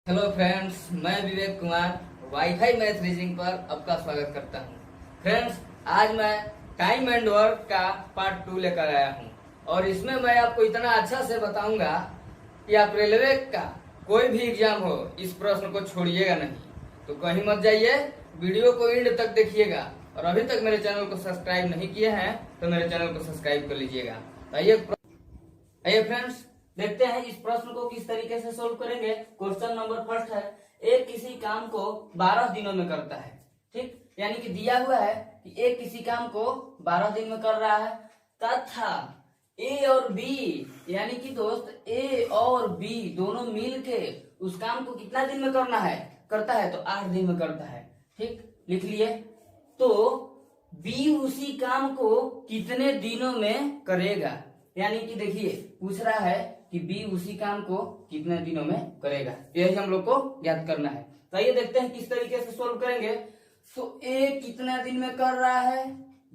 Hello friends, मैं Vivek Kumar wifi math reasoning पर आपका स्वागत करता हूं। फ्रेंड्स, आज मैं टाइम एंड वर्क का पार्ट 2 लेकर आया हूं और इसमें मैं आपको इतना अच्छा से बताऊंगा कि आप रेलवे का कोई भी एग्जाम हो, इस प्रश्न को छोड़िएगा नहीं। तो कहीं मत जाइए, वीडियो को एंड तक देखिएगा और अभी तक मेरे चैनल को सब्सक्राइब नहीं किए हैं तो मेरे चैनल को सब्सक्राइब कर लीजिएगा। आइए फ्रेंड्स, देखते हैं इस प्रश्न को किस तरीके से सोल्व करेंगे। क्वेश्चन नंबर फर्स्ट है, एक किसी काम को 12 दिनों में करता है। ठीक, यानी कि दिया हुआ है कि एक किसी काम को 12 दिन में कर रहा है तथा ए और बी, यानी कि दोस्त ए और बी दोनों मिल के उस काम को कितना दिन में करता है तो 8 दिन में करता है। ठीक, लिख लिए। तो बी उसी काम को कितने दिनों में करेगा, यानी कि देखिए पूछ रहा है कि बी उसी काम को कितने दिनों में करेगा, यही हम लोग को ज्ञात करना है। तो ये देखते हैं किस तरीके से सोल्व करेंगे। तो ए कितना दिन में कर रहा है,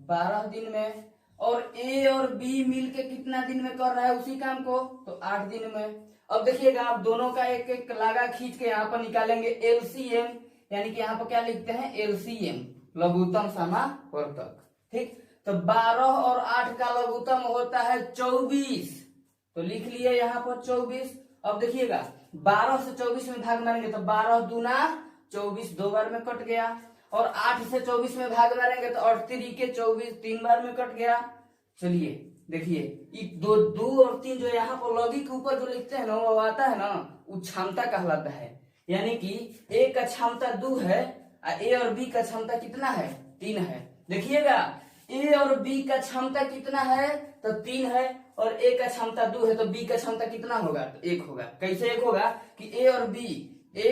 12 दिन में, और ए और बी मिलके कितना दिन में कर रहा है उसी काम को तो 8 दिन में। अब देखिएगा, आप दोनों का एक एक लागा खींच के यहाँ पर निकालेंगे एलसीएम, यानी कि यहाँ पर क्या लिखते हैं एलसीएम, लघुत्तम समावर्तक। ठीक, तो 12 और 8 का लघुत्तम होता है 24, तो लिख लिए यहाँ पर 24। अब देखिएगा 12 से 24 में भाग मारेंगे तो 12 दूना 24 दो बार में कट गया, और 8 से 24 में भाग मारेंगे तो 8 के 24 तीन बार में कट गया। चलिए देखिए, दो और तीन जो यहाँ पर लगी के ऊपर जो लिखते हैं ना वो आता है ना, वो क्षमता कहलाता है। यानी कि ए का क्षमता 2 है, ए और बी का क्षमता कितना है 3 है। देखिएगा ए और बी का क्षमता कितना है तो 3 है, और ए का क्षमता 2 है तो बी का क्षमता कितना होगा तो 1 होगा। कैसे 1 होगा कि ए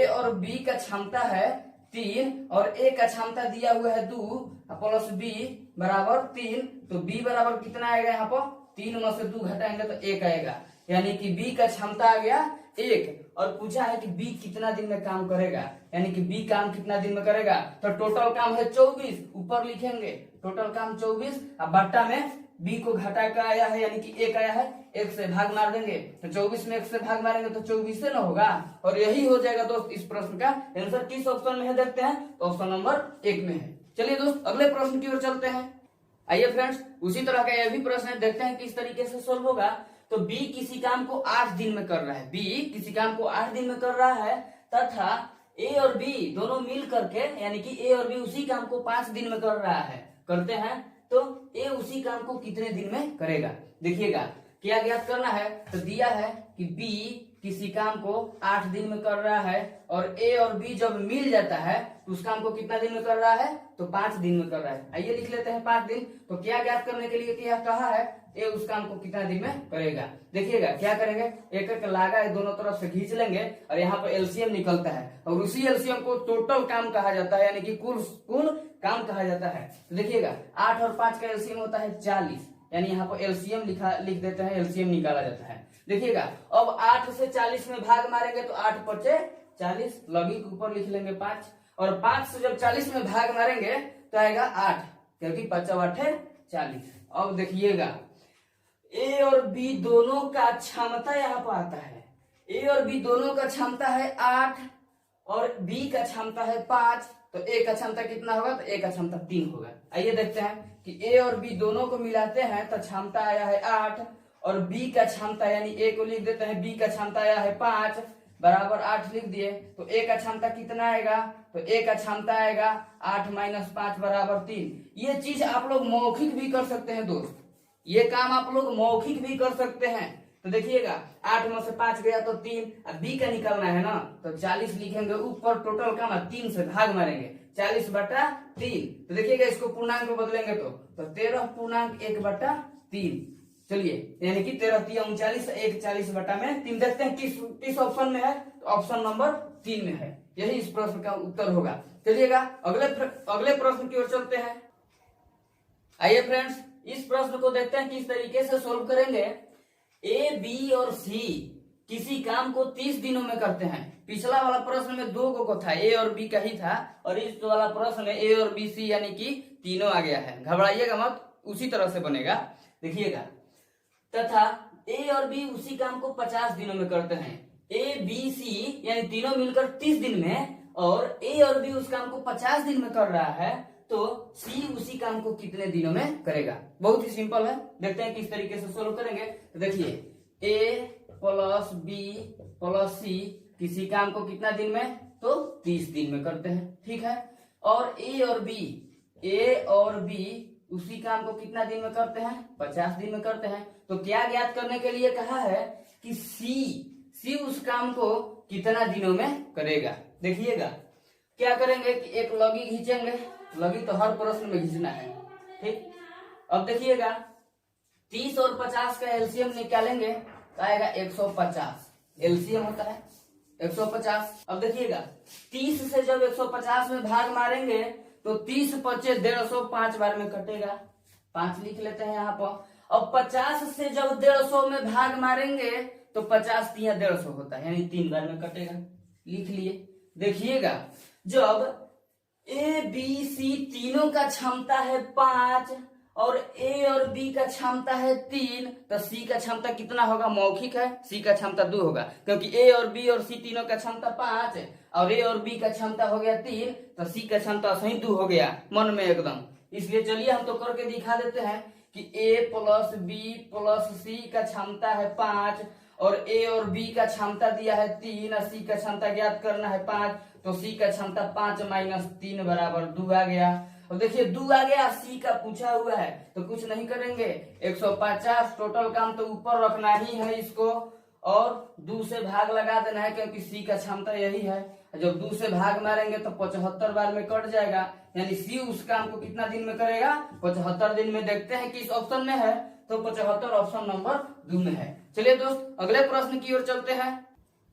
और बी का क्षमता है 3 और ए का क्षमता दिया हुआ है 2 प्लस बी बराबर 3, तो बी बराबर कितना आएगा यहाँ पर 3 में से 2 घटाएंगे तो 1 आएगा, यानी कि बी का क्षमता आ गया 1। और पूछा है कि बी कितना दिन में काम करेगा, यानी कि बी काम कितना दिन में करेगा तो टोटल काम है 24, ऊपर लिखेंगे टोटल काम 24, अब बट्टा में बी को घटा कर आया है यानी कि 1 आया है, 1 से भाग मार देंगे तो 24 में 1 से भाग मारेंगे तो 24 से ना होगा, और यही हो जाएगा दोस्त इस प्रश्न का आंसर। किस ऑप्शन में है देखते हैं, तो ऑप्शन नंबर 1 में है। चलिए दोस्त अगले प्रश्न की ओर चलते हैं। आइए फ्रेंड्स, उसी तरह का यह भी प्रश्न है, देखते हैं किस तरीके से सोल्व होगा। तो बी किसी काम को 8 दिन में कर रहा है, बी किसी काम को 8 दिन में कर रहा है तथा ए और बी दोनों मिल करके, यानी कि ए और बी उसी काम को 5 दिन में कर रहा है, करते हैं, तो ए उसी काम को कितने दिन में करेगा। देखिएगा क्या ज्ञात करना है, तो दिया है कि बी किसी काम को 8 दिन में कर रहा है और ए और बी जब मिल जाता है तो उस काम को कितना दिन में कर रहा है तो 5 दिन में कर रहा है। आइए लिख लेते हैं 5 दिन। तो क्या ज्ञात करने के लिए क्या कहा है, ए उस काम को कितना दिन में करेगा। देखिएगा क्या करेंगे, एक एक लागा दोनों तरफ से खींच लेंगे और यहाँ पर एलसीएम निकलता है, और उसी एलसीएम को टोटल काम कहा जाता है, यानी कि कुल काम कहा जाता है। तो देखिएगा 8 और 5 का एलसीएम होता है 40, यानी यहाँ पर एलसीएम लिख देते हैं, एलसीएम निकाला जाता है। देखिएगा अब 8 से 40 में भाग मारेंगे तो 8 पचे 40, लगी के ऊपर लिख लेंगे 5, और 5 से जब 40 में भाग मारेंगे तो आएगा 8, क्योंकि 5 8 40। अब देखिएगा ए और बी दोनों का क्षमता यहाँ पर आता है, ए और बी दोनों का क्षमता है 8 और बी का क्षमता है 5, तो ए का क्षमता कितना होगा तो ए का क्षमता 3 होगा। आइए देखते हैं कि ए और बी दोनों को मिलाते हैं तो क्षमता आया है 8, और बी का क्षमता यानी ए को लिख देते हैं, बी का क्षमता आया है 5 बराबर 8 लिख दिए, तो ए का क्षमता कितना आएगा तो ए का क्षमता आएगा 8 - 5 बराबर 3। ये चीज आप लोग मौखिक भी कर सकते हैं दोस्त, ये काम आप लोग मौखिक भी कर सकते हैं। तो देखिएगा 8 में से 5 गया तो 3, अब बी का निकलना है ना तो 40 लिखेंगे ऊपर, टोटल काम 3 से भाग मारेंगे 40/3। तो देखिएगा इसको पूर्णांक में बदलेंगे तो 13.1/3। चलिए यानी कि 13 3 39, 1 40/3। देखते हैं किस ऑप्शन में है, तो ऑप्शन नंबर 3 में है, यही इस प्रश्न का उत्तर होगा। चलिएगा अगले प्रश्न की ओर चलते हैं। आइए फ्रेंड्स, इस प्रश्न को देखते हैं किस तरीके से सोल्व करेंगे। ए बी और सी किसी काम को 30 दिनों में करते हैं। पिछला वाला प्रश्न में 2 को था, ए और बी का ही था, और इस वाला प्रश्न में ए और बी सी यानी कि तीनों आ गया है। घबराइएगा मत, उसी तरह से बनेगा। देखिएगा तथा ए और बी उसी काम को 50 दिनों में करते हैं। ए बी सी यानी तीनों मिलकर 30 दिन में और ए और बी उस काम को 50 दिन में कर रहा है, तो सी उसी काम को कितने दिनों में करेगा। बहुत ही सिंपल है, देखते हैं किस तरीके से सोल्व करेंगे। तो देखिए ए प्लस बी प्लस सी किसी काम को कितना दिन में, तो 30 दिन में करते हैं, ठीक है। और ए और बी उसी काम को कितना दिन में करते हैं, 50 दिन में करते हैं। तो क्या ज्ञात करने के लिए कहा है कि सी उस काम को कितना दिनों में करेगा। देखिएगा क्या करेंगे कि एक लगी खींचेंगे, लगी तो हर प्रश्न में खींचना है, ठीक। अब देखिएगा 30 और 50 का एलसीएम निकालेंगे तो आएगा 150, एलसीएम होता है 150। अब देखिएगा 30 से जब 150 में भाग मारेंगे तो 30 पचे 150, 5 बार में कटेगा, 5 लिख लेते हैं यहाँ पर। अब 50 से जब 150 में भाग मारेंगे तो 50 तिया 150 होता है, यानी 3 बार में कटेगा, लिख लिए। देखिएगा जब ए बी सी तीनों का क्षमता है 5 और ए और बी का क्षमता है 3, तो सी का क्षमता कितना होगा, मौखिक है, सी का क्षमता 2 होगा, क्योंकि ए और बी और सी तीनों का क्षमता 5 और ए और बी का क्षमता हो गया 3, तो सी का क्षमता सही 2 हो गया मन में एकदम। इसलिए चलिए हम तो करके दिखा देते हैं कि ए प्लस बी प्लस सी का क्षमता है 5 और ए और बी का क्षमता दिया है 3 और सी का क्षमता ज्ञात करना है 5, तो सी का क्षमता 5 माइनस 3 बराबर 2 आ गया। और देखिए 2 आ गया, सी का पूछा हुआ है तो कुछ नहीं करेंगे, 150 टोटल काम तो ऊपर रखना ही है इसको और 2 से भाग लगा देना है, क्योंकि सी का क्षमता यही है। जब 2 से भाग मारेंगे तो 75 बार में कट जाएगा, यानी सी उस काम को कितना दिन में करेगा, 75 दिन में। देखते हैं किस ऑप्शन में है, तो 75 ऑप्शन नंबर 2 में है। चलिए दोस्त अगले प्रश्न की ओर चलते हैं।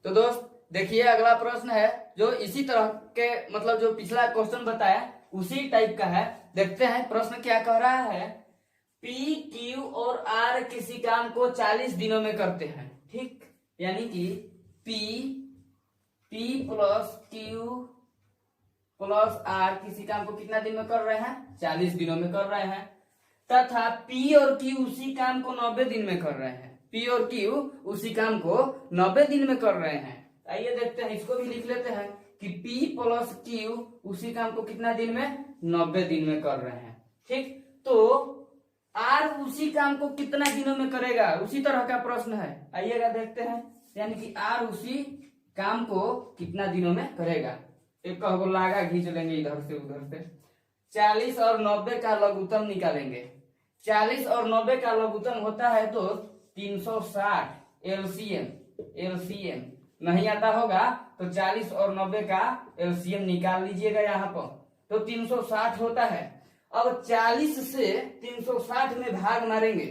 तो दोस्त देखिए अगला प्रश्न है जो इसी तरह के मतलब जो पिछला क्वेश्चन बताया उसी टाइप का है। देखते हैं प्रश्न क्या कह रहा है। पी क्यू और आर किसी काम को 40 दिनों में करते हैं, ठीक, यानी कि P plus Q plus R किसी काम को कितना दिन में कर रहे हैं, 40 दिनों में कर रहे हैं, तथा पी और क्यू उसी काम को 90 दिन में कर रहे हैं। पी और क्यू उसी काम को 90 दिन में कर रहे हैं। आइए देखते हैं, इसको भी लिख लेते हैं कि P प्लस क्यू उसी काम को कितना दिन में, 90 दिन में कर रहे हैं, ठीक। तो R उसी काम को कितना दिनों में करेगा, उसी तरह का प्रश्न है। आइएगा देखते हैं, यानी कि R उसी काम को कितना दिनों में करेगा। एक को लागा खींच लेंगे इधर से उधर से, 40 और 90 का लघुत्तम निकालेंगे। 40 और 90 का लघुत्तम होता है तो 360, एलसीएम नहीं आता होगा तो 40 और 90 का एलसीएम निकाल लीजिएगा यहाँ पर, तो 360 होता है। अब 40 से 360 में भाग मारेंगे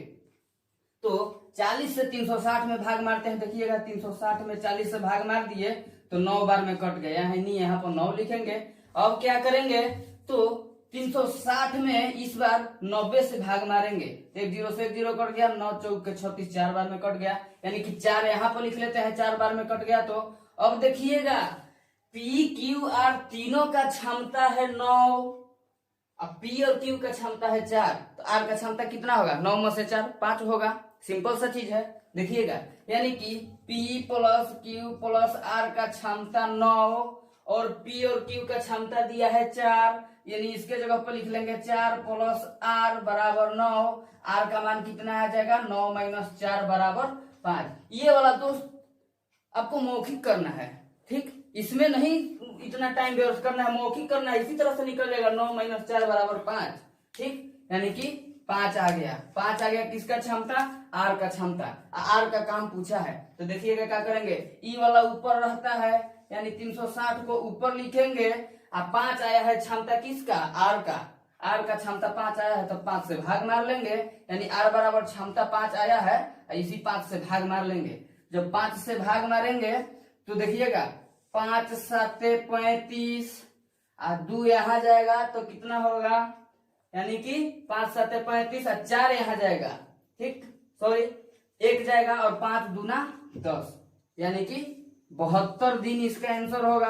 तो 40 से 360 में भाग मारते हैं। देखिएगा 360 में 40 से भाग मार दिए तो 9 बार में कट गया है, नहीं यहाँ पर 9 लिखेंगे। अब क्या करेंगे तो 360 में इस बार 90 से भाग मारेंगे, एक 0 से 1 0 कट गया, 9 चौक के 36, 4 बार में कट गया, यानी कि 4 यहाँ पर लिख लेते हैं, 4 बार में कट गया। तो अब देखिएगा पी क्यू आर तीनों का क्षमता है 9, अब पी और क्यू का क्षमता है 4, तो आर का क्षमता कितना होगा, 9 में से 4 5 होगा, सिंपल सा चीज है। देखिएगा यानी कि P plus Q plus R का क्षमता 9 और पी और क्यू का क्षमता दिया है 4, यानी इसके जगह पर लिख लेंगे 4 प्लस आर बराबर 9। आर का मान कितना आ जाएगा, 9 माइनस 4 बराबर 5। ये वाला दोस्त आपको मौखिक करना है, ठीक, इसमें नहीं इतना टाइम व्यस्त करना है, मौखिक करना है, इसी तरह से निकल जाएगा 9 माइनस 4 बराबर 5, ठीक, यानी कि 5 आ गया। 5 आ गया किसका क्षमता, आर का क्षमता। आर का काम पूछा है तो देखिएगा क्या करेंगे, ई वाला ऊपर रहता है यानी 360 को ऊपर लिखेंगे, 5 आया है क्षमता किसका, आर का। आर का क्षमता 5 आया है तो 5 से भाग मार लेंगे, यानी आर बराबर क्षमता 5 आया है, इसी 5 से भाग मार लेंगे। जब 5 से भाग मारेंगे तो देखिएगा 5 7 35 और 2 यहाँ जाएगा तो कितना होगा, यानी कि 5 7 35 और 4 यहाँ जाएगा, ठीक, सॉरी 1 जाएगा और 5 दूना 10, यानी कि 72 दिन इसका आंसर होगा।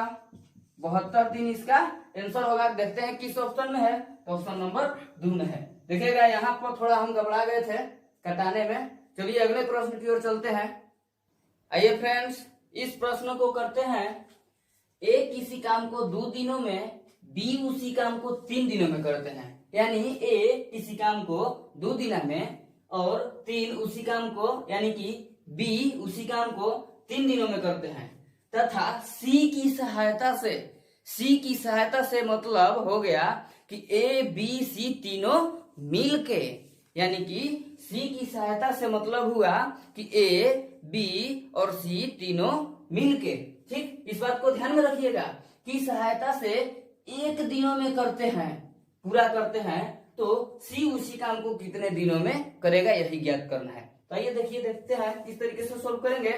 72 दिन इसका आंसर होगा। देखते हैं किस ऑप्शन में है, तो ऑप्शन नंबर 2 में है। देखिएगा यहाँ पर थोड़ा हम घबरा गए थे कटाने में। चलिए अगले प्रश्न की ओर चलते हैं। आइए फ्रेंड्स इस प्रश्न को करते हैं। ए किसी काम को 2 दिनों में, बी उसी काम को 3 दिनों में करते हैं। यानी ए किसी काम को 2 दिनों में और 3 उसी काम को, यानी कि बी उसी काम को 3 दिनों में करते हैं। तथा सी की सहायता से मतलब हो गया कि ए बी सी तीनों मिलके, यानी कि सी की सहायता से मतलब हुआ कि ए बी और सी तीनों मिलके। ठीक, इस बात को ध्यान में रखिएगा कि सहायता से 1 दिनों में करते हैं, पूरा करते हैं, तो सी उसी काम को कितने दिनों में करेगा यही ज्ञात करना है। तो आइए देखिए, देखते हैं किस तरीके से सोल्व करेंगे।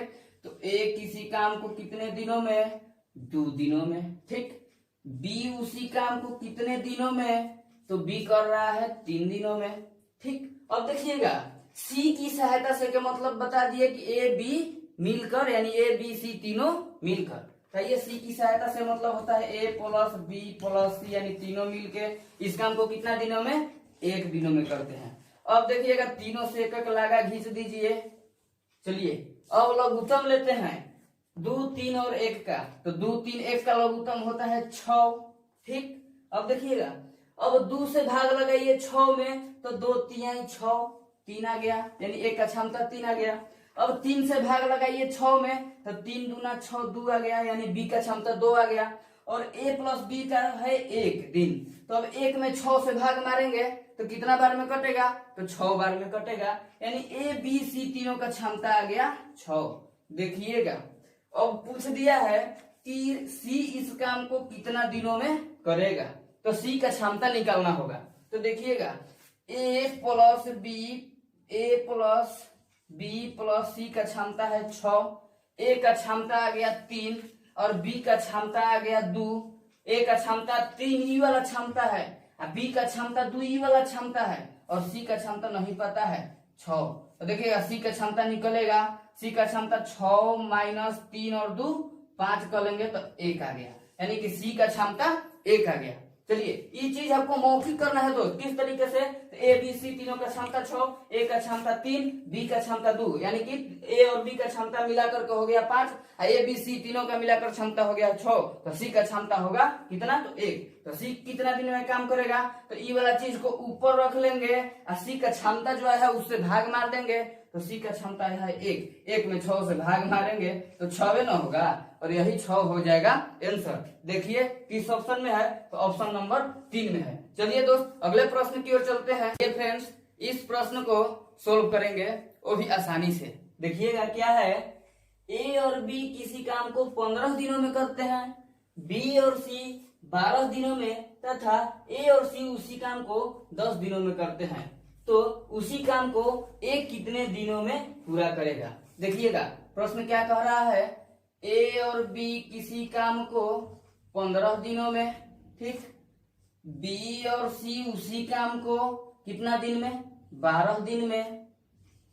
तो ए किसी काम को कितने दिनों में, 2 दिनों में। ठीक, बी उसी काम को कितने दिनों में, तो बी कर रहा है 3 दिनों में। ठीक, अब देखिएगा सी की सहायता से क्या मतलब बता दिए कि ए बी मिलकर, यानी ए बी सी तीनों मिलकर। तो ये सी की सहायता से मतलब होता है ए प्लस बी प्लस सी, यानी तीनों मिलके इस काम को कितना दिनों में, 1 दिनों में करते हैं। अब देखिएगा तीनों से एक लागा खींच दीजिए। चलिए अब लघुत्तम लेते हैं 2 3 और 1 का। तो 2 3 1 का लघुत्तम होता है 6। ठीक, अब देखिएगा अब 2 से भाग लगाइए 6 में, तो 2 3 6, 3 आ गया, यानी 1 का क्षमता 3 आ गया। अब 3 से भाग लगाइए 6 में, तो 3 दूना 6, 2 आ गया, यानी बी का क्षमता 2 आ गया। और ए प्लस बी का है 1 दिन, तो अब 1 में 6 से भाग मारेंगे तो कितना बार में कटेगा, तो 6 बार में कटेगा, यानी ए बी सी तीनों का क्षमता आ गया 6। देखिएगा अब पूछ दिया है कि सी इस काम को कितना दिनों में करेगा, तो सी का क्षमता निकालना होगा। तो देखिएगा ए प्लस बी प्लस सी का क्षमता है 6, ए का क्षमता आ गया 3 और बी का क्षमता आ गया 2। ए का क्षमता 3 ई वाला क्षमता है, बी का क्षमता 2 ई वाला क्षमता है, और सी का क्षमता नहीं पता है 6। तो देखिएगा सी का क्षमता निकलेगा, सी का क्षमता 6 माइनस 3 और 2 5 कर लेंगे तो 1 आ गया, यानी कि सी का क्षमता 1 आ गया। चलिए ये चीज आपको मौखिक करना है दोस्त, किस तरीके से, तो ए बी सी तीनों का क्षमता 6, ए का क्षमता 3, बी का क्षमता 2, यानी कि ए और बी का क्षमता मिलाकर के हो गया 5, ए बी सी तीनों का मिलाकर क्षमता हो गया 6, तो सी का क्षमता होगा कितना, तो 1। तो सी कितना दिन में काम करेगा, तो ई वाला चीज को ऊपर रख लेंगे और सी का क्षमता जो है उससे भाग मार देंगे, तो सी का क्षमता है 1 में 6 से भाग मारेंगे तो 6 न होगा, और यही 6 हो जाएगा आंसर। देखिए किस ऑप्शन में है, तो ऑप्शन नंबर 3 में है। चलिए दोस्त अगले प्रश्न की ओर चलते हैं। ये फ्रेंड्स इस प्रश्न को सोल्व करेंगे वो भी आसानी से। देखिएगा क्या है, ए और बी किसी काम को 15 दिनों में करते हैं, बी और सी 12 दिनों में, तथा ए और सी उसी काम को 10 दिनों में करते हैं, तो उसी काम को ए कितने दिनों में पूरा करेगा। देखिएगा प्रश्न क्या कह रहा है, ए और बी किसी काम को 15 दिनों में, ठीक, बी और सी उसी काम को कितना दिन में, 12 दिन में,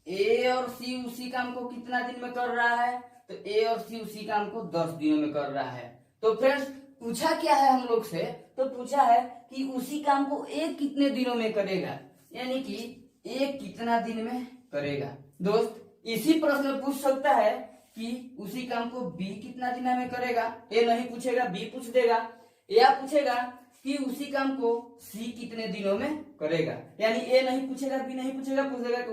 ए और सी उसी काम को कितना दिन में कर रहा है, तो ए और सी उसी काम को 10 दिनों में कर रहा है। तो फ्रेंड्स पूछा क्या है हम लोग से, तो पूछा है कि उसी काम को ए कितने दिनों में करेगा, यानी कि ए कितना दिन में करेगा। दोस्त इसी प्रश्न में पूछ सकता है कि उसी काम को बी कितना दिन में करेगा, ए नहीं पूछेगा बी पूछ देगा, या पूछेगा कि उसी काम को सी कितने दिनों में करेगा, यानी ए नहीं पूछेगा बी नहीं पूछेगा, पूछेगा कि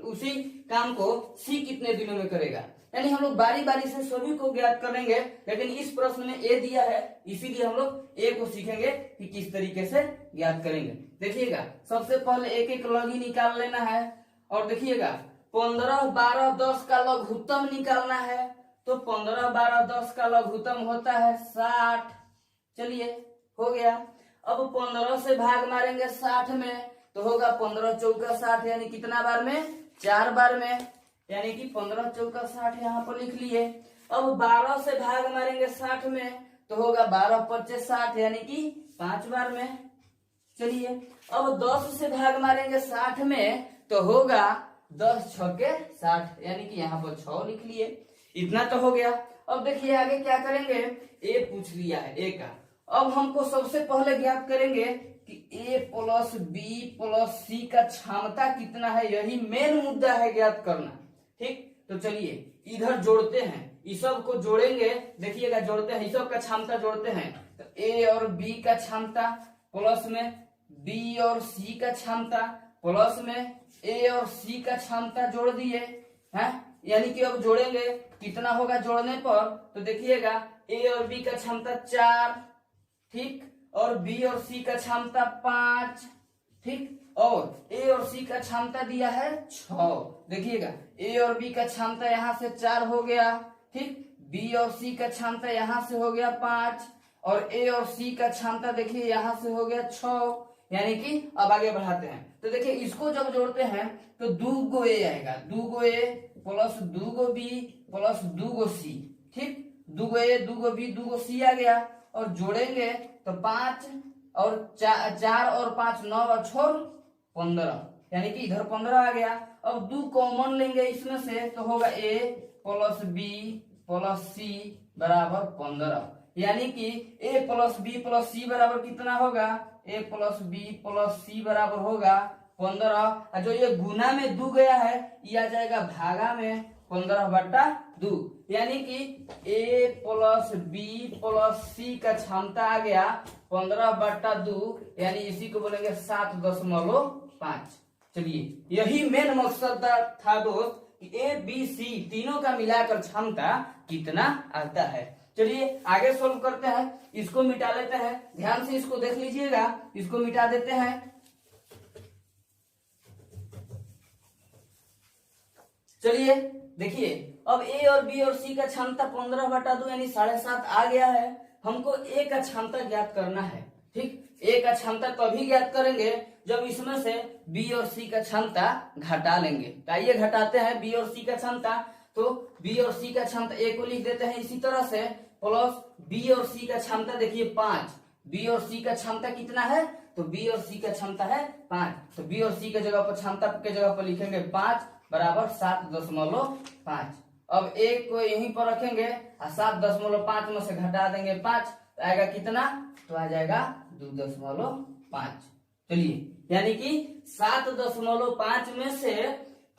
उसी काम को सी कितने दिनों में करेगा। यानी हम लोग बारी बारी से सभी को ज्ञात करेंगे, लेकिन इस प्रश्न में ए दिया है इसीलिए हम लोग ए को सीखेंगे कि किस तरीके से ज्ञात करेंगे। देखिएगा सबसे पहले एक एक लघु निकाल लेना है, और देखिएगा 15 12 10 का लघुत्तम निकालना है, तो 15 12 10 का लघुत्तम होता है 60। चलिए हो गया। अब 15 से भाग मारेंगे 60 में, तो होगा 15 चौका 60, यानी कितना बार में, 4 बार में, यानी कि 15 चौका 60 यहाँ पर लिख लिए। अब 12 से भाग मारेंगे 60 में, तो होगा 12 25 60, यानी कि 5 बार में। चलिए अब 10 से भाग मारेंगे 60 में, तो होगा 10 छक्के 60, यानी कि यहाँ पर 6 लिख लिए। इतना तो हो गया। अब देखिए आगे क्या करेंगे, ए पूछ लिया है ए का। अब हमको सबसे पहले ज्ञात करेंगे कि ए प्लस बी प्लस सी का क्षमता कितना है, यही मेन मुद्दा है ज्ञात करना। ठीक, तो चलिए इधर जोड़ते हैं, इस सब को जोड़ेंगे, देखिएगा जोड़ते हैं, इस सब का क्षमता जोड़ते हैं तो ए और बी का क्षमता प्लस में बी और सी का क्षमता प्लस में ए और सी का क्षमता जोड़ दिए हैं। यानी कि अब जोड़ेंगे कितना होगा जोड़ने पर, तो देखिएगा ए और बी का क्षमता 4, ठीक, और बी और सी का क्षमता 5, ठीक, और ए और सी का क्षमता दिया है 6। देखिएगा ए और बी का क्षमता यहाँ से 4 हो गया, ठीक, बी और सी का क्षमता यहाँ से हो गया 5 और ए और सी का क्षमता देखिए यहाँ से हो गया 6। यानी कि अब आगे बढ़ाते हैं तो देखिए इसको जब जोड़ते हैं तो 2 गो ए आएगा, 2 गो ए प्लस 2 गो बी प्लस 2 गो सी, ठीक, 2 गो ए 2 गो बी 2 गो सी आ गया और जोड़ेंगे तो 5 और 4 और 5 9 और 6 15, यानी कि इधर 15 आ गया। अब 2 कॉमन लेंगे इसमें से तो होगा ए प्लस बी प्लस सी बराबर 15, यानी कि ए प्लस बी प्लस सी बराबर कितना होगा, ए प्लस बी प्लस सी बराबर होगा 15। जो ये गुना में 2 गया है ये आ जाएगा भागा में 15/2, यानी कि ए प्लस बी प्लस सी का क्षमता आ गया 15/2, यानी इसी को बोलेंगे 7.5। चलिए यही मेन मकसद था दोस्त कि ए बी सी तीनों का मिलाकर क्षमता कितना आता है। चलिए आगे सोल्व करते हैं, इसको मिटा लेते हैं, ध्यान से इसको देख लीजिएगा, इसको मिटा देते हैं। चलिए देखिए अब ए और बी और सी का क्षमता 15/2 यानी 7.5 आ गया है। हमको ए का क्षमता ज्ञात करना है, ठीक, ए का क्षमता तभी ज्ञात करेंगे जब इसमें से बी और सी का क्षमता घटा लेंगे। तो आइए घटाते हैं बी और सी का क्षमता, तो बी और सी का क्षमता ए को लिख देते हैं इसी तरह से प्लस बी और सी का क्षमता देखिए 5, बी और सी का क्षमता कितना है, तो बी और सी का क्षमता है 5, तो बी और सी के जगह पर क्षमता के जगह पर लिखेंगे 5 बराबर 7.5। अब एक को यहीं पर रखेंगे और 7.5 में से घटा देंगे 5 तो आएगा कितना, तो आ जाएगा 2.5। चलिए यानी कि 7.5 में से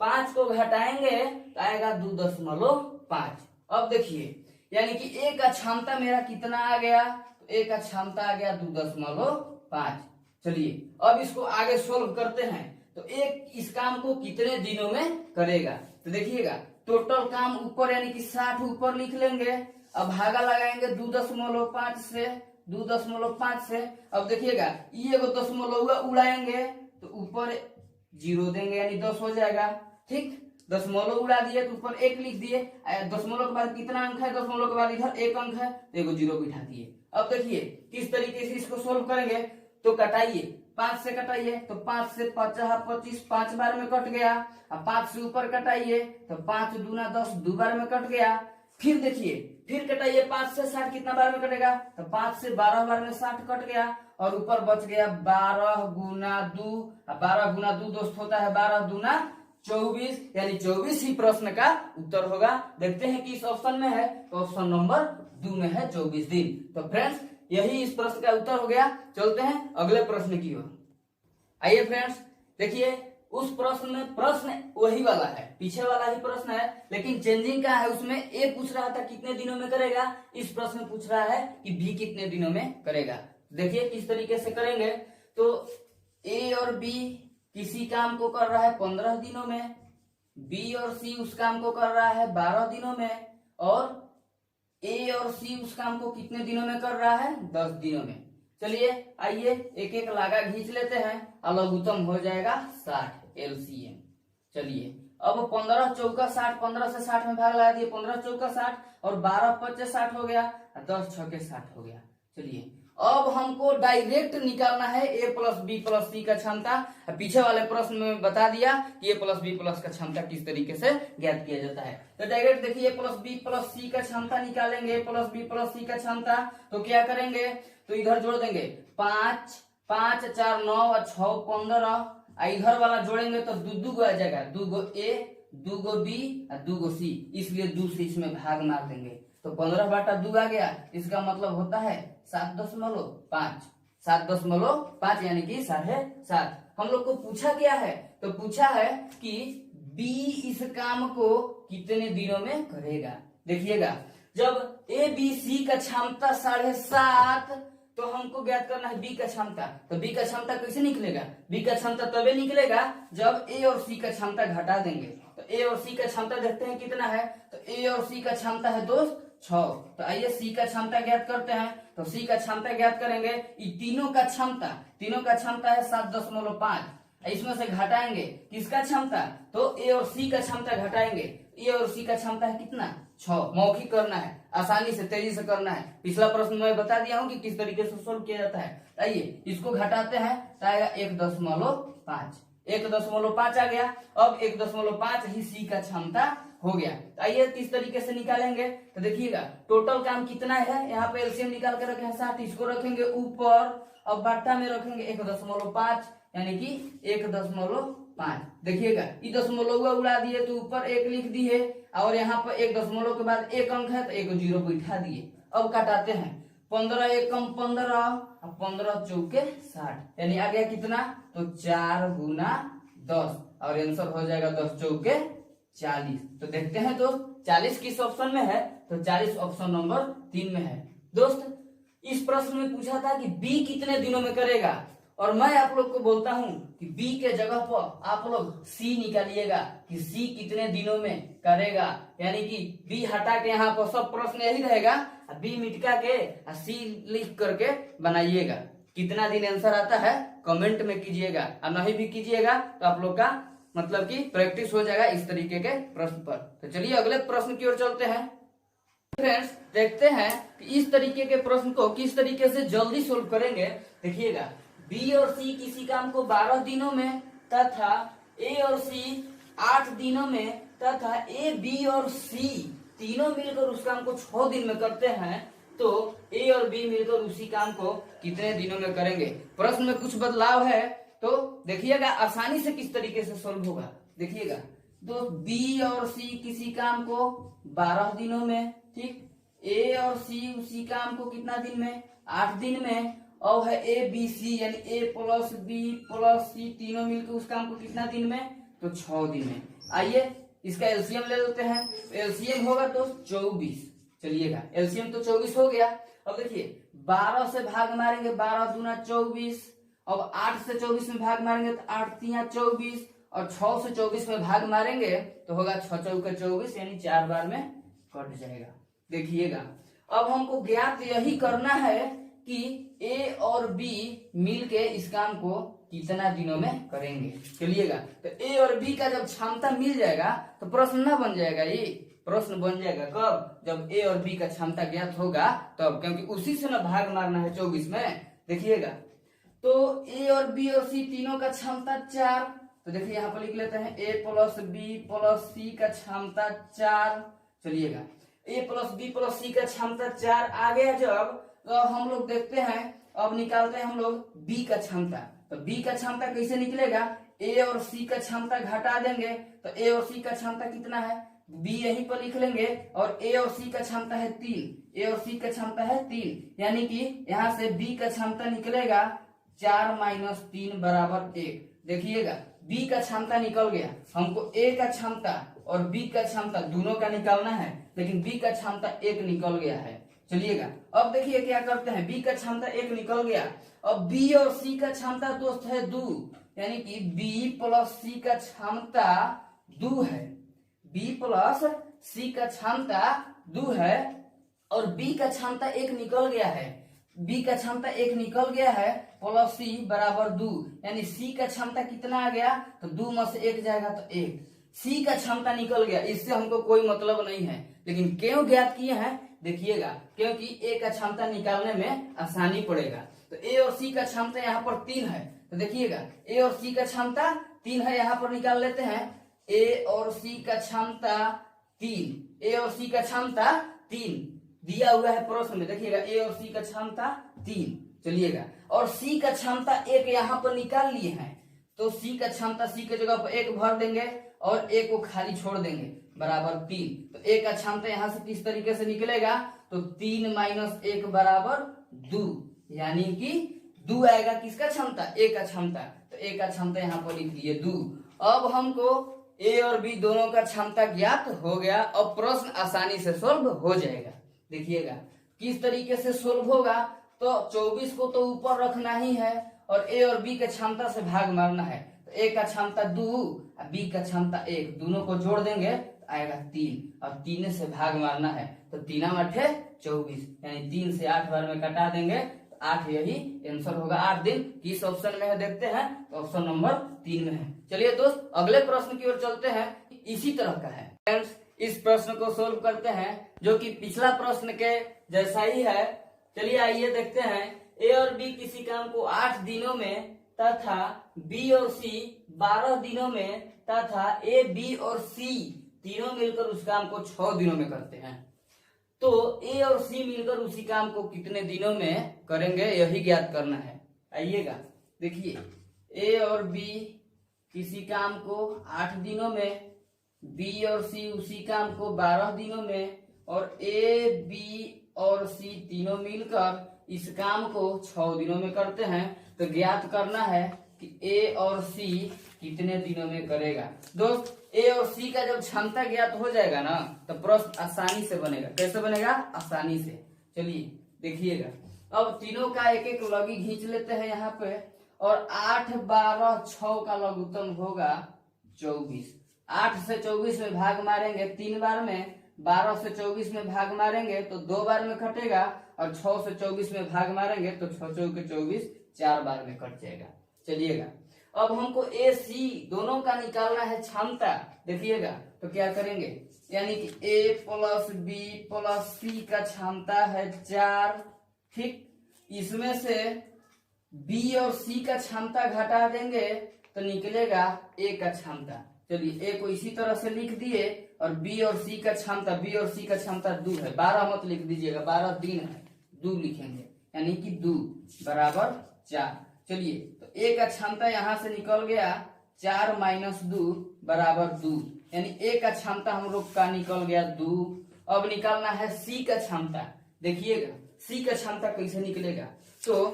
5 को घटाएंगे तो आएगा 2.5। अब देखिए यानी कि ए का क्षमता मेरा कितना आ गया, तो ए का क्षमता आ गया 2.5। चलिए अब इसको आगे सोल्व करते हैं तो एक इस काम को कितने दिनों में करेगा, तो देखिएगा टोटल काम ऊपर यानी कि 60 ऊपर लिख लेंगे। अब भागा लगाएंगे 2.5 से 2.5 से। अब देखिएगा ये एगो दशमलव उड़ाएंगे तो ऊपर 0 देंगे यानी 10 हो जाएगा, ठीक, दशमलव उड़ा दिए तो ऊपर 1 लिख दिए। दशमलव के बाद कितना अंक है, दशमलव के बाद इधर 1 अंक है तो एगो 0 बिठा दिए। अब देखिए किस तरीके से इसको सोल्व करेंगे, तो कटाइए 5 से कटाइए तो 5 से 50 25 5 बार में कट गया। अब 5 से ऊपर कटाइए तो 5 दूना 10 2 बार में कट गया। फिर देखिए फिर कटाइए 5 से 60 कितना बार में कटेगा, तो 5 से 12 बार में 60 कट गया और ऊपर बच गया 12 गुना 2। 12 गुना 2 दोस्त होता है 12 दूना 24, यानी 24 ही प्रश्न का उत्तर होगा। देखते हैं कि इस ऑप्शन में है, तो ऑप्शन नंबर 2 में है 24 दिन। तो फ्रेंड्स यही इस प्रश्न का उत्तर हो गया। चलते हैं अगले प्रश्न की ओर। आइए फ्रेंड्स देखिए उस प्रश्न में प्रश्न वही वाला है, पीछे वाला ही प्रश्न है, लेकिन चेंजिंग क्या है उसमें ए पूछ रहा था कितने दिनों में करेगा, इस प्रश्न में पूछ रहा है कि बी कितने दिनों में करेगा। देखिए किस तरीके से करेंगे, तो ए और बी किसी काम को कर रहा है 15 दिनों में, बी और सी उस काम को कर रहा है 12 दिनों में, और ए और सी उस काम को कितने दिनों में कर रहा है 10 दिनों में। चलिए आइए एक एक लागा खींच लेते हैं, लघुत्तम हो जाएगा 60 एलसीएम। चलिए अब 15 चौका 60, 15 से 60 में भाग लगा दिए, 15 चौका 60 और 12 पच्चे 60 हो गया, 10 छके 60 हो गया। चलिए अब हमको डायरेक्ट निकालना है ए प्लस बी प्लस सी का क्षमता। पीछे वाले प्रश्न में बता दिया कि ए प्लस बी प्लस का क्षमता किस तरीके से ज्ञात किया जाता है। तो डायरेक्ट देखिए ए प्लस बी प्लस सी का क्षमता निकालेंगे, ए प्लस बी प्लस सी का क्षमता। तो क्या करेंगे, तो इधर जोड़ देंगे 5 5 4 9 और 6 15। इधर वाला जोड़ेंगे तो 2 गो आ जाएगा, 2 गो ए 2 गो बी और 2 गो सी, इसलिए 2 से इसमें भाग मार देंगे तो 15/2 आ गया। इसका मतलब होता है 7.5, 7.5 यानी कि 7.5। हम लोग को पूछा क्या है, तो पूछा है कि बी इस काम को कितने दिनों में करेगा। देखिएगा, जब ए बी सी का क्षमता 7.5 तो हमको ज्ञात करना है बी का क्षमता। तो बी का क्षमता कैसे निकलेगा? बी का क्षमता तभी निकलेगा जब ए और सी का क्षमता घटा देंगे। तो ए और सी का क्षमता देखते हैं कितना है, तो ए और सी का क्षमता है दोस्त 6। तो आइए सी का क्षमता ज्ञात करते हैं। तो सी का क्षमता ज्ञात करेंगे, तीनों का क्षमता है 7.5। इसमें से घटाएंगे किसका क्षमता, तो ए और सी का क्षमता घटाएंगे। ए और सी का क्षमता है कितना 6। मौखिक करना है, आसानी से तेजी से करना है। पिछला प्रश्न मैं बता दिया हूं कि किस तरीके से सोल्व किया जाता है। आइए इसको घटाते हैं तो आएगा 1.5। 1.5 आ गया। अब 1.5 ही सी का क्षमता हो गया। तो आइए किस तरीके से निकालेंगे, तो देखिएगा टोटल काम कितना है, यहाँ पे एलसीएम निकाल के रखे हैं 60, इसको रखेंगे ऊपर, अब बाटा में रखेंगे 1.5 यानी कि 1.5। देखिएगा ये दशमलव उड़ा दिए तो ऊपर 1 लिख दिए, और यहाँ पर 1 दशमलव के बाद 1 अंक है तो 1 जीरो बैठा दिए। अब काटाते हैं, 15 एकम 15, 15 चौके 60, यानी आ गया कितना, तो 4 गुना 10, और आंसर हो जाएगा 10 चौके 40। तो देखते हैं दोस्त 40 किस ऑप्शन में है, तो 40 ऑप्शन नंबर 3 में है। दोस्त इस प्रश्न में पूछा था कि बी कितने दिनों में करेगा, और मैं आप लोग को बोलता हूं कि बी के जगह पर आप लोग सी निकालिएगा कि सी कितने दिनों में करेगा, यानी कि बी हटा के यहाँ पर सब प्रश्न यही रहेगा, बी मिटका के सी लिख करके बनाइएगा। कितना दिन आंसर आता है कमेंट में कीजिएगा, और नहीं भी कीजिएगा तो आप लोग का मतलब कि प्रैक्टिस हो जाएगा इस तरीके के प्रश्न पर। तो चलिए अगले प्रश्न की ओर चलते हैं। फ्रेंड्स देखते हैं कि इस तरीके के प्रश्न को किस तरीके से जल्दी सोल्व करेंगे। देखिएगा, बी और सी किसी काम को 12 दिनों में तथा ए और सी 8 दिनों में तथा ए बी और सी तीनों मिलकर उस काम को 6 दिन में करते हैं, तो ए और बी मिलकर उसी काम को कितने दिनों में करेंगे। प्रश्न में कुछ बदलाव है, तो देखिएगा आसानी से किस तरीके से सोल्व होगा। देखिएगा, तो बी और सी किसी काम को 12 दिनों में, ठीक, ए और सी उसी काम को कितना दिन में, 8 दिन में, और है ए बी सी यानी ए प्लस बी प्लस सी तीनों मिलकर उस काम को कितना दिन में, तो 6 दिन में। आइए इसका एलसीएम ले लेते हैं। एलसीएम होगा तो 24। चलिएगा एलसीएम तो 24 हो गया। अब देखिए 12 से भाग मारेंगे, 12 दूना 24। अब 8 से 24 में भाग मारेंगे तो 8 तिया 24, और 6 से 24 में भाग मारेंगे तो होगा 6 चौका 24, यानी 4 बार में कट जाएगा। देखिएगा अब हमको ज्ञात यही करना है कि ए और बी मिलके इस काम को कितना दिनों में करेंगे। चलिएगा, तो ए और बी का जब क्षमता मिल जाएगा तो प्रश्न ना बन जाएगा, ये प्रश्न बन जाएगा कब, जब ए और बी का क्षमता ज्ञात होगा तब, क्योंकि उसी से ना भाग मारना है 24 में। देखिएगा, तो ए और बी और सी तीनों का क्षमता 4। तो देखिए यहाँ पर लिख लेते हैं ए प्लस बी प्लस सी का क्षमता 4। चलिएगा, ए प्लस बी प्लस सी का क्षमता 4 आ गया जब, तो हम लोग देखते हैं, अब निकालते हैं हम लोग बी का क्षमता। तो बी का क्षमता कैसे निकलेगा, ए और सी का क्षमता घटा देंगे, तो ए और सी का क्षमता कितना है, बी यहीं पर लिख लेंगे, और ए और सी का क्षमता है 3। ए और सी का क्षमता है 3, यानी कि यहाँ से बी का क्षमता निकलेगा 4 - 3 = 1। देखिएगा बी का क्षमता निकल गया। हमको ए का क्षमता और बी का क्षमता दोनों का निकालना है, लेकिन बी का क्षमता 1 निकल गया है। चलिएगा अब देखिए क्या करते हैं, बी का क्षमता 1 निकल गया। अब बी और सी का क्षमता दोस्त है 2, यानी कि बी प्लस सी का क्षमता 2 है। बी प्लस सी का क्षमता 2 है, और बी का क्षमता 1 निकल गया है। बी का क्षमता 1 निकल गया है, प्लस सी बराबर 2, यानी सी का क्षमता कितना आ गया, तो 2 में से 1 जाएगा तो 1। सी का क्षमता निकल गया, इससे हमको कोई मतलब नहीं है, लेकिन क्यों ज्ञात किए हैं, देखिएगा क्योंकि ए का क्षमता निकालने में आसानी पड़ेगा। तो ए और सी का क्षमता यहाँ पर 3 है, तो देखिएगा ए और सी का क्षमता 3 है, यहाँ पर निकाल लेते हैं। ए और सी का क्षमता 3, ए और सी का क्षमता 3 दिया हुआ है प्रश्न में। देखिएगा ए और सी का क्षमता 3। चलिएगा, और सी का क्षमता 1 यहाँ पर निकाल लिए हैं, तो सी का क्षमता सी के जगह पर 1 भर देंगे और 1 को खाली छोड़ देंगे, बराबर 3। तो ए का क्षमता यहाँ से किस तरीके से निकलेगा, तो 3 - 1 = 2, यानी कि 2 आएगा किसका क्षमता, ए का क्षमता। तो ए का क्षमता यहाँ पर लिख दिए 2। अब हमको ए और बी दोनों का क्षमता ज्ञात हो गया। अब प्रश्न आसानी से सोल्व हो जाएगा। देखिएगा किस तरीके से सोल्व होगा। तो 24 को तो ऊपर रखना ही है और ए और बी के क्षमता से भाग मारना है। तो ए का क्षमता 2 और बी का क्षमता 1, दोनों को जोड़ देंगे तो आएगा 3 और 3 से भाग मारना है। तो 3 8 24, यानी 3 से 8 बार में कटा देंगे तो 8 यही आंसर होगा। 8 दिन किस ऑप्शन में है देखते हैं, तो ऑप्शन नंबर 3 में है। चलिए दोस्त अगले प्रश्न की ओर चलते हैं, इसी तरह का है। फ्रेंड्स इस प्रश्न को सोल्व करते हैं जो कि पिछला प्रश्न के जैसा ही है। चलिए आइए देखते हैं। ए और बी किसी काम को 8 दिनों में तथा बी और सी 12 दिनों में तथा ए बी और सी तीनों मिलकर उस काम को 6 दिनों में करते हैं। तो ए और सी मिलकर उसी काम को कितने दिनों में करेंगे यही ज्ञात करना है। आइएगा देखिए, ए और बी किसी काम को 8 दिनों में, बी और सी उसी काम को 12 दिनों में और ए बी और सी तीनों मिलकर इस काम को 6 दिनों में करते हैं। तो ज्ञात करना है कि ए और सी कितने दिनों में करेगा। दोस्त ए और सी का जब क्षमता ज्ञात हो जाएगा ना तो प्रश्न आसानी से बनेगा। कैसे बनेगा? आसानी से। चलिए देखिएगा, अब तीनों का एक एक लगी खींच लेते हैं यहाँ पे और 8 12 6 का लघुत्तम होगा 24। 8 से 24 में भाग मारेंगे 3 बार में, 12 से 24 में भाग मारेंगे तो 2 बार में कटेगा और 6 से 24 में भाग मारेंगे तो 6 चौके 24 4 बार में कट जाएगा। चलिएगा अब हमको ए सी दोनों का निकालना है क्षमता। देखिएगा तो क्या करेंगे, यानी कि ए प्लस बी प्लस सी का क्षमता है 4। ठीक, इसमें से बी और सी का क्षमता घटा देंगे तो निकलेगा ए का क्षमता। चलिए ए को इसी तरह से लिख दिए और बी और सी का क्षमता, बी और सी का क्षमता 2 है। 12 मत लिख दीजिएगा, 12 दिन है, 2 लिखेंगे, यानी कि 2 बराबर 4। चलिए तो ए का क्षमता यहां से निकल गया 4 माइनस 2 बराबर 2, यानी ए का क्षमता हम लोग का निकल गया 2। अब निकालना है सी का क्षमता। देखिएगा सी का क्षमता कैसे निकलेगा, तो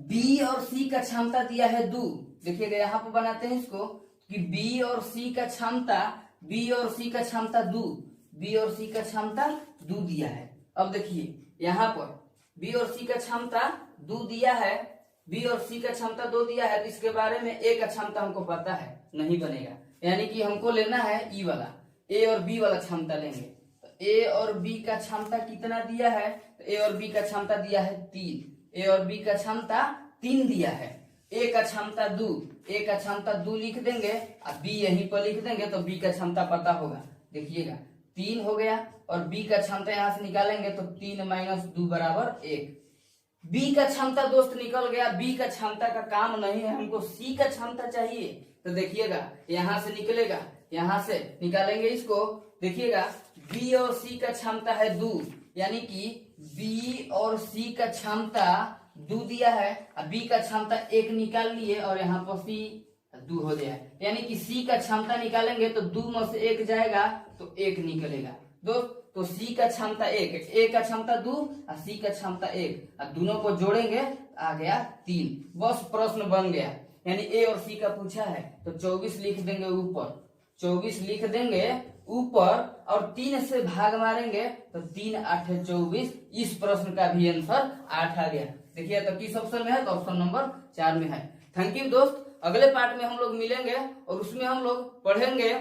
बी और सी का क्षमता दिया है 2। देखिएगा यहाँ पर बनाते हैं इसको कि बी और सी का क्षमता, बी और सी का क्षमता 2, बी और सी का क्षमता 2 दिया है। अब देखिए यहाँ पर बी और सी का क्षमता 2 दिया है, बी और सी का क्षमता 2 दिया है, तो इसके बारे में ए का क्षमता हमको पता है, नहीं बनेगा। यानी कि हमको लेना है ई वाला, ए और बी वाला क्षमता लेंगे। तो ए और बी का क्षमता कितना दिया है, तो ए और बी का क्षमता दिया है 3, ए और बी का क्षमता 3 दिया है। ए का क्षमता 2, ए का क्षमता 2 लिख देंगे और बी यहीं पर लिख देंगे तो बी का क्षमता पता होगा। देखिएगा 3 हो गया और बी का क्षमता यहां से निकालेंगे तो 3 माइनस 2 बराबर 1। बी का क्षमता दोस्त निकल गया। बी का क्षमता का काम नहीं है, हमको सी का क्षमता चाहिए। तो देखिएगा यहां से निकलेगा, यहां से निकालेंगे इसको। देखिएगा बी और सी का क्षमता है 2, यानी कि बी और सी का क्षमता 2 दिया है और बी का क्षमता 1 निकाल लिए और यहाँ पर सी 2 हो गया, यानी कि सी का क्षमता निकालेंगे तो 2 में से 1 जाएगा तो 1 निकलेगा। दोस्त तो सी का क्षमता 1, ए का क्षमता 2 और सी का क्षमता 1 और दोनों को जोड़ेंगे आ गया 3। बस प्रश्न बन गया। यानी ए और सी का पूछा है तो 24 लिख देंगे ऊपर, 24 लिख देंगे ऊपर और 3 से भाग मारेंगे तो 3 8 24। इस प्रश्न का भी आंसर 8 आ गया। देखिए तो किस ऑप्शन में है, तो ऑप्शन नंबर 4 में है। थैंक यू दोस्त, अगले पार्ट में हम लोग मिलेंगे और उसमें हम लोग पढ़ेंगे